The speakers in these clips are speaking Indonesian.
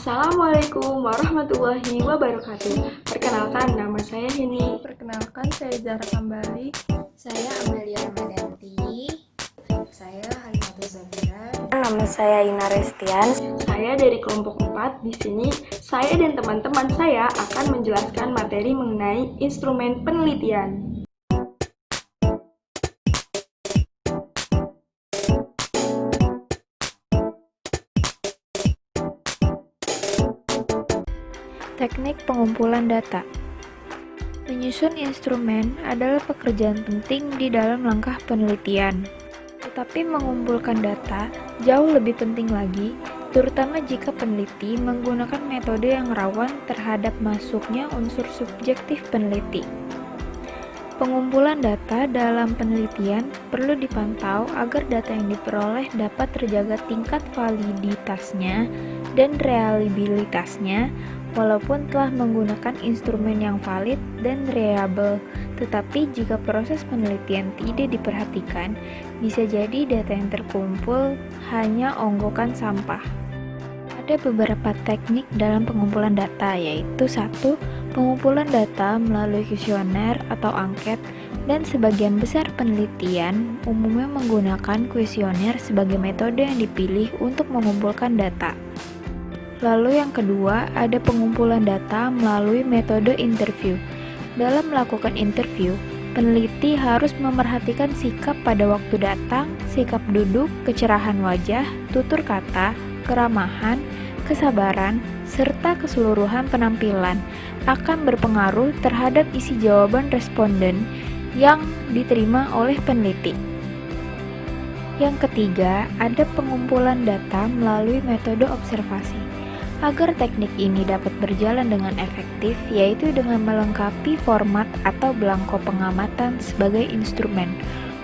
Assalamualaikum warahmatullahi wabarakatuh. Perkenalkan, nama saya Heni. Perkenalkan, saya Zara Kambali. Saya Amelia Ramadanti. Saya Halimatul Zabira. Nama saya Ina Restian. Saya dari kelompok 4. Di sini, saya dan teman-teman saya akan menjelaskan materi mengenai instrumen penelitian. Teknik pengumpulan data. Menyusun instrumen adalah pekerjaan penting di dalam langkah penelitian. Tetapi mengumpulkan data jauh lebih penting lagi, terutama jika peneliti menggunakan metode yang rawan terhadap masuknya unsur subjektif peneliti. Pengumpulan data dalam penelitian perlu dipantau agar data yang diperoleh dapat terjaga tingkat validitasnya dan reliabilitasnya, walaupun telah menggunakan instrumen yang valid dan reliable. Tetapi jika proses penelitian tidak diperhatikan, bisa jadi data yang terkumpul hanya onggokan sampah. Ada beberapa teknik dalam pengumpulan data, yaitu 1. Pengumpulan data melalui kuesioner atau angket, dan sebagian besar penelitian umumnya menggunakan kuesioner sebagai metode yang dipilih untuk mengumpulkan data. Lalu yang kedua, ada pengumpulan data melalui metode interview. Dalam melakukan interview, peneliti harus memerhatikan sikap pada waktu datang, sikap duduk, kecerahan wajah, tutur kata, keramahan, kesabaran, serta keseluruhan penampilan akan berpengaruh terhadap isi jawaban responden yang diterima oleh peneliti. Yang ketiga, ada pengumpulan data melalui metode observasi. Agar teknik ini dapat berjalan dengan efektif, yaitu dengan melengkapi format atau belangko pengamatan sebagai instrumen.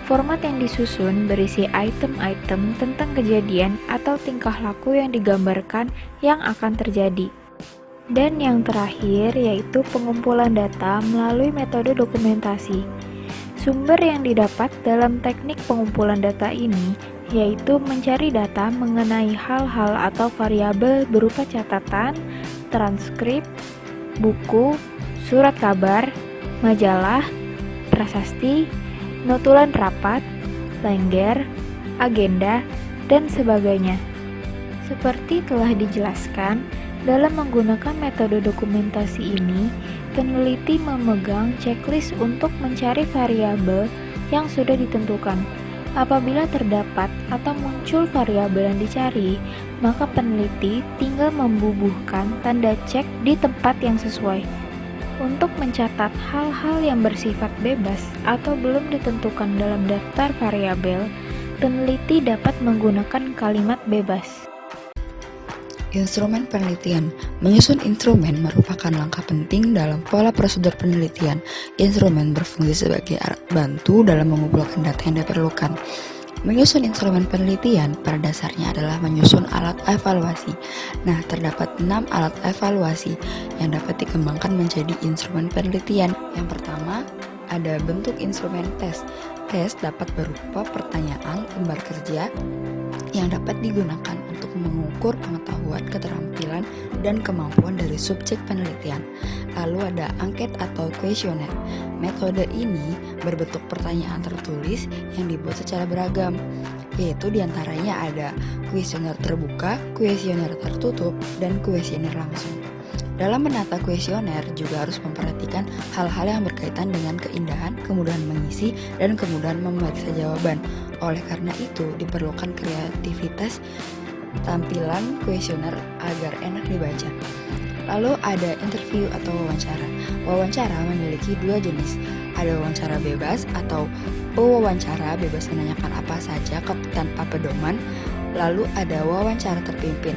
Format yang disusun berisi item-item tentang kejadian atau tingkah laku yang digambarkan yang akan terjadi. Dan yang terakhir yaitu pengumpulan data melalui metode dokumentasi. Sumber yang didapat dalam teknik pengumpulan data ini yaitu mencari data mengenai hal-hal atau variabel berupa catatan, transkrip, buku, surat kabar, majalah, prasasti, notulen rapat, lengger, agenda, dan sebagainya. Seperti telah dijelaskan, dalam menggunakan metode dokumentasi ini, peneliti memegang checklist untuk mencari variabel yang sudah ditentukan. Apabila terdapat atau muncul variabel yang dicari, maka peneliti tinggal membubuhkan tanda cek di tempat yang sesuai. Untuk mencatat hal-hal yang bersifat bebas atau belum ditentukan dalam daftar variabel, peneliti dapat menggunakan kalimat bebas. Instrumen penelitian. Menyusun instrumen merupakan langkah penting dalam pola prosedur penelitian. Instrumen berfungsi sebagai alat bantu dalam mengumpulkan data yang diperlukan. Menyusun instrumen penelitian pada dasarnya adalah menyusun alat evaluasi. Nah, terdapat 6 alat evaluasi yang dapat dikembangkan menjadi instrumen penelitian. Yang pertama, ada bentuk instrumen tes. Tes dapat berupa pertanyaan lembar kerja yang dapat digunakan untuk mengukur pengetahuan, keterampilan, dan kemampuan dari subjek penelitian. Lalu ada angket atau kuesioner. Metode ini berbentuk pertanyaan tertulis yang dibuat secara beragam, yaitu diantaranya ada kuesioner terbuka, kuesioner tertutup, dan kuesioner langsung. Dalam menata kuesioner juga harus memperhatikan hal-hal yang berkaitan dengan keindahan, kemudahan mengisi, dan kemudahan memeriksa jawaban. Oleh karena itu, diperlukan kreativitas tampilan kuesioner agar enak dibaca. Lalu ada interview atau wawancara. Wawancara memiliki dua jenis. Ada wawancara bebas atau pewawancara bebas menanyakan apa saja tanpa pedoman. Lalu ada wawancara terpimpin,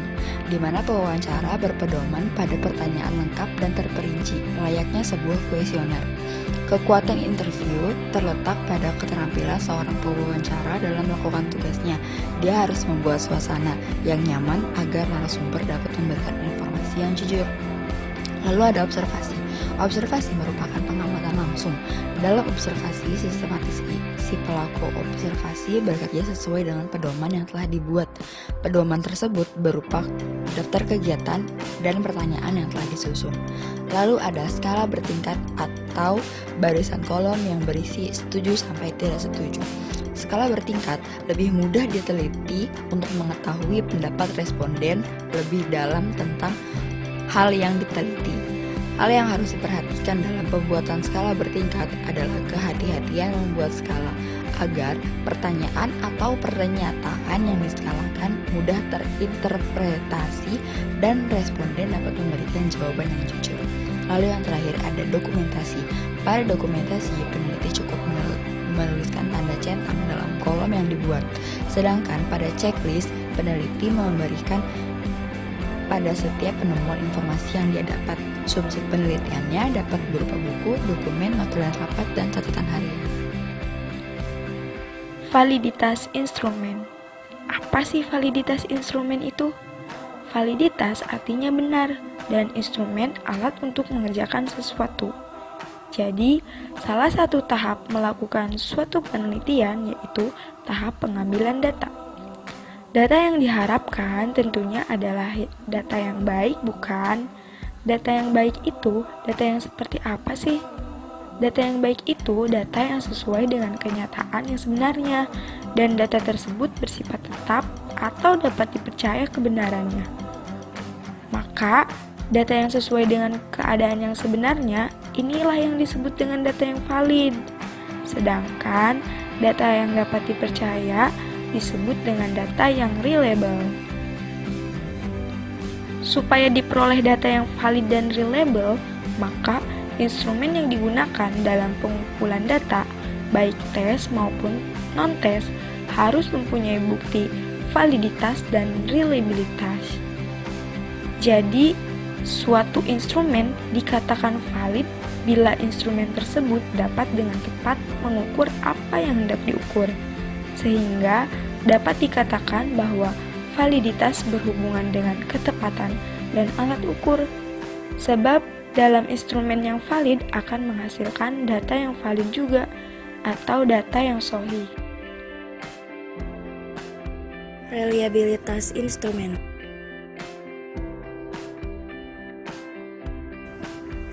di mana pewawancara berpedoman pada pertanyaan lengkap dan terperinci, layaknya sebuah kuesioner. Kekuatan interview terletak pada keterampilan seorang pewawancara dalam melakukan tugasnya. Dia harus membuat suasana yang nyaman agar narasumber dapat memberikan informasi yang jujur. Lalu ada observasi. Observasi merupakan pengamatan langsung. Dalam observasi sistematis, si pelaku observasi bekerja sesuai dengan pedoman yang telah dibuat. Pedoman tersebut berupa daftar kegiatan dan pertanyaan yang telah disusun. Lalu ada skala bertingkat atau barisan kolom yang berisi setuju sampai tidak setuju. Skala bertingkat lebih mudah diteliti untuk mengetahui pendapat responden lebih dalam tentang hal yang diteliti. Hal yang harus diperhatikan dalam pembuatan skala bertingkat adalah kehati-hatian membuat skala agar pertanyaan atau pernyataan yang diskalakan mudah terinterpretasi dan responden dapat memberikan jawaban yang jujur. Lalu yang terakhir ada dokumentasi. Pada dokumentasi, peneliti cukup menuliskan tanda centang dalam kolom yang dibuat. Sedangkan pada checklist, peneliti memberikan pada setiap penemuan informasi yang dia dapat. Subjek penelitiannya dapat berupa buku, dokumen, notulen rapat, dan catatan harian. Validitas instrumen. Apa sih validitas instrumen itu? Validitas artinya benar, dan instrumen alat untuk mengerjakan sesuatu. Jadi, salah satu tahap melakukan suatu penelitian yaitu tahap pengambilan data. Data yang diharapkan tentunya adalah data yang baik, bukan? Data yang baik itu data yang seperti apa sih? Data yang baik itu data yang sesuai dengan kenyataan yang sebenarnya, dan data tersebut bersifat tetap atau dapat dipercaya kebenarannya. Maka, data yang sesuai dengan keadaan yang sebenarnya, inilah yang disebut dengan data yang valid. Sedangkan, data yang dapat dipercaya disebut dengan data yang reliable. Supaya diperoleh data yang valid dan reliable, maka instrumen yang digunakan dalam pengumpulan data, baik tes maupun non-tes, harus mempunyai bukti validitas dan reliabilitas. Jadi, suatu instrumen dikatakan valid bila instrumen tersebut dapat dengan tepat mengukur apa yang hendak diukur, sehingga dapat dikatakan bahwa validitas berhubungan dengan ketepatan dan alat ukur. Sebab dalam instrumen yang valid akan menghasilkan data yang valid juga, atau data yang sahih. Reliabilitas instrumen.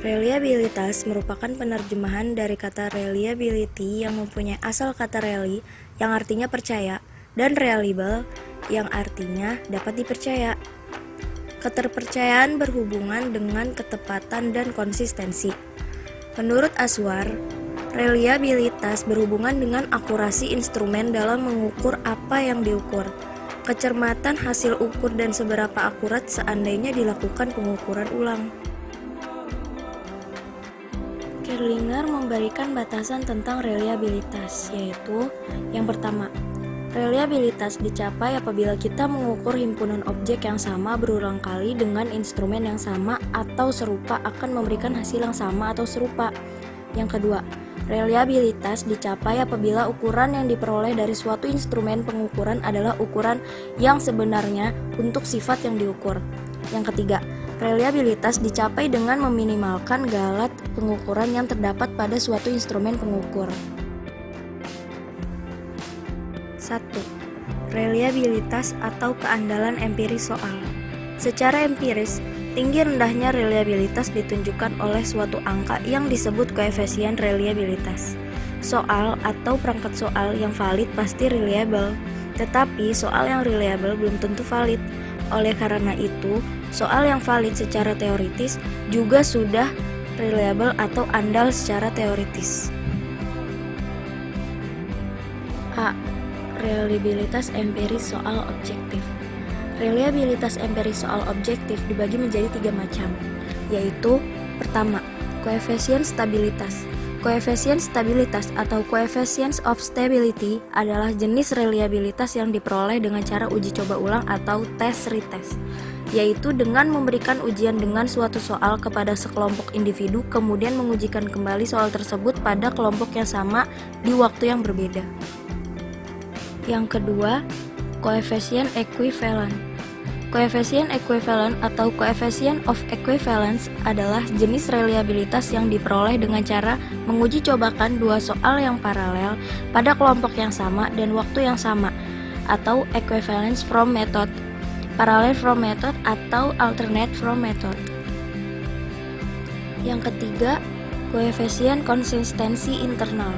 Reliabilitas merupakan penerjemahan dari kata reliability yang mempunyai asal kata rely yang artinya percaya dan reliable yang artinya dapat dipercaya. Keterpercayaan berhubungan dengan ketepatan dan konsistensi. Menurut Aswar, reliabilitas berhubungan dengan akurasi instrumen dalam mengukur apa yang diukur, kecermatan hasil ukur dan seberapa akurat seandainya dilakukan pengukuran ulang. Kerlinger memberikan batasan tentang reliabilitas, yaitu yang pertama, reliabilitas dicapai apabila kita mengukur himpunan objek yang sama berulang kali dengan instrumen yang sama atau serupa akan memberikan hasil yang sama atau serupa. Yang kedua, reliabilitas dicapai apabila ukuran yang diperoleh dari suatu instrumen pengukuran adalah ukuran yang sebenarnya untuk sifat yang diukur. Yang ketiga, reliabilitas dicapai dengan meminimalkan galat pengukuran yang terdapat pada suatu instrumen pengukur. 1. Reliabilitas atau keandalan empiris soal. Secara empiris, tinggi rendahnya reliabilitas ditunjukkan oleh suatu angka yang disebut koefisien reliabilitas. Soal atau perangkat soal yang valid pasti reliable, tetapi soal yang reliable belum tentu valid. Oleh karena itu, soal yang valid secara teoritis juga sudah reliable atau andal secara teoritis. A. Reliabilitas empiris soal objektif. Reliabilitas empiris soal objektif dibagi menjadi 3 macam, yaitu pertama, koefisien stabilitas. Koefisien stabilitas atau coefficients of stability adalah jenis reliabilitas yang diperoleh dengan cara uji coba ulang atau tes-retest, yaitu dengan memberikan ujian dengan suatu soal kepada sekelompok individu kemudian mengujikan kembali soal tersebut pada kelompok yang sama di waktu yang berbeda. Yang kedua, koefisien ekuivalen. Koefisien ekuivalen atau coefficient of equivalence adalah jenis reliabilitas yang diperoleh dengan cara menguji cobakan dua soal yang paralel pada kelompok yang sama dan waktu yang sama, atau equivalence from method parallel flow method atau alternate flow method. Yang ketiga, koefisien konsistensi internal.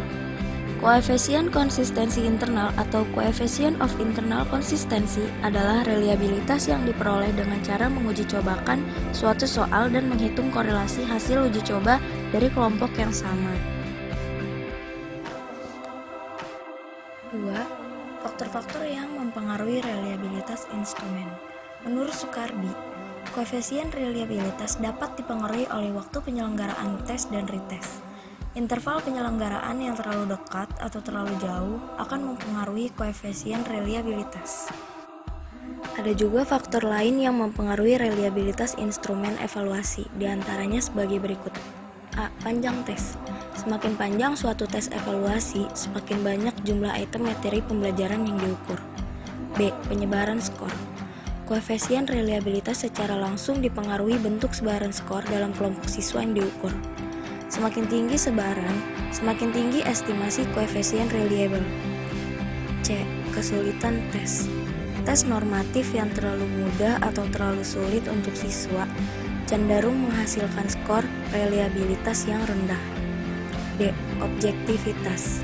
Koefisien konsistensi internal atau coefficient of internal consistency adalah reliabilitas yang diperoleh dengan cara menguji cobakan suatu soal dan menghitung korelasi hasil uji coba dari kelompok yang sama. 2. Faktor-faktor yang mempengaruhi reliabilitas instrumen. Menurut Soekardi, koefisien reliabilitas dapat dipengaruhi oleh waktu penyelenggaraan tes dan retest. Interval penyelenggaraan yang terlalu dekat atau terlalu jauh akan mempengaruhi koefisien reliabilitas. Ada juga faktor lain yang mempengaruhi reliabilitas instrumen evaluasi, diantaranya sebagai berikut. A. Panjang tes. Semakin panjang suatu tes evaluasi, semakin banyak jumlah item materi pembelajaran yang diukur. B. Penyebaran skor. Koefisien reliabilitas secara langsung dipengaruhi bentuk sebaran skor dalam kelompok siswa yang diukur. Semakin tinggi sebaran, semakin tinggi estimasi koefisien reliable. C. Kesulitan tes. Tes normatif yang terlalu mudah atau terlalu sulit untuk siswa cenderung menghasilkan skor reliabilitas yang rendah. D. Objektivitas.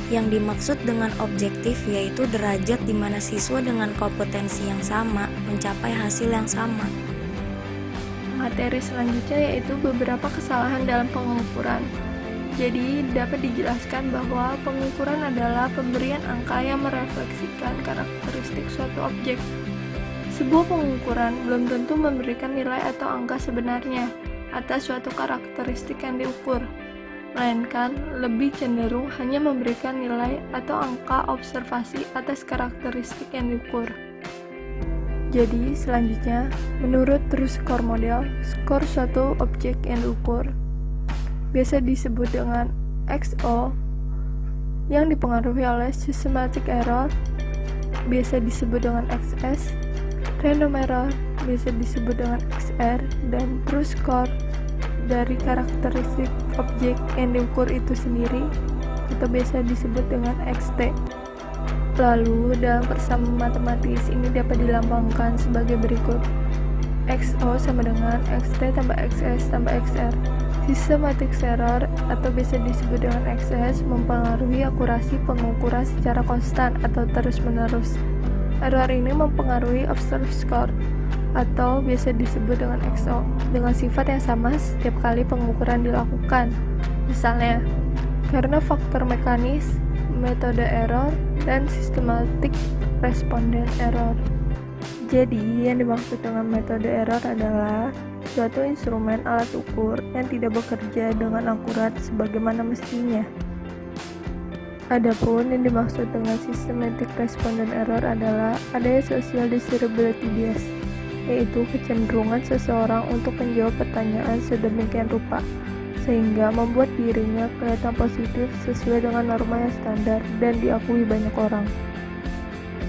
Yang dimaksud dengan objektif yaitu derajat di mana siswa dengan kompetensi yang sama mencapai hasil yang sama. Materi selanjutnya yaitu beberapa kesalahan dalam pengukuran. Jadi, dapat dijelaskan bahwa pengukuran adalah pemberian angka yang merefleksikan karakteristik suatu objek. Sebuah pengukuran belum tentu memberikan nilai atau angka sebenarnya atas suatu karakteristik yang diukur, melainkan lebih cenderung hanya memberikan nilai atau angka observasi atas karakteristik yang diukur. Jadi, selanjutnya, menurut true score model, skor suatu objek yang diukur biasa disebut dengan XO yang dipengaruhi oleh systematic error, biasa disebut dengan XS, random error, biasa disebut dengan XR, dan true score dari karakteristik objek yang diukur itu sendiri, atau biasa disebut dengan XT. Lalu, dalam persamaan matematis ini dapat dilambangkan sebagai berikut. XO sama dengan XT tambah XS tambah XR. Systematic error atau biasa disebut dengan XS mempengaruhi akurasi pengukuran secara konstan atau terus-menerus. Error ini mempengaruhi observed score atau biasa disebut dengan XO dengan sifat yang sama setiap kali pengukuran dilakukan. Misalnya, karena faktor mekanis, metode error, dan systematic respondent error. Jadi, yang dimaksud dengan metode error adalah suatu instrumen alat ukur yang tidak bekerja dengan akurat sebagaimana mestinya. Adapun yang dimaksud dengan systematic respondent error adalah adanya social desirability bias, yaitu kecenderungan seseorang untuk menjawab pertanyaan sedemikian rupa sehingga membuat dirinya kelihatan positif sesuai dengan norma yang standar dan diakui banyak orang.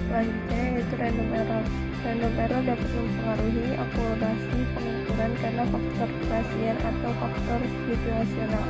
Selanjutnya yaitu random error. Random error dapat mempengaruhi akurasi pengukuran karena faktor Bayesian atau faktor situasional.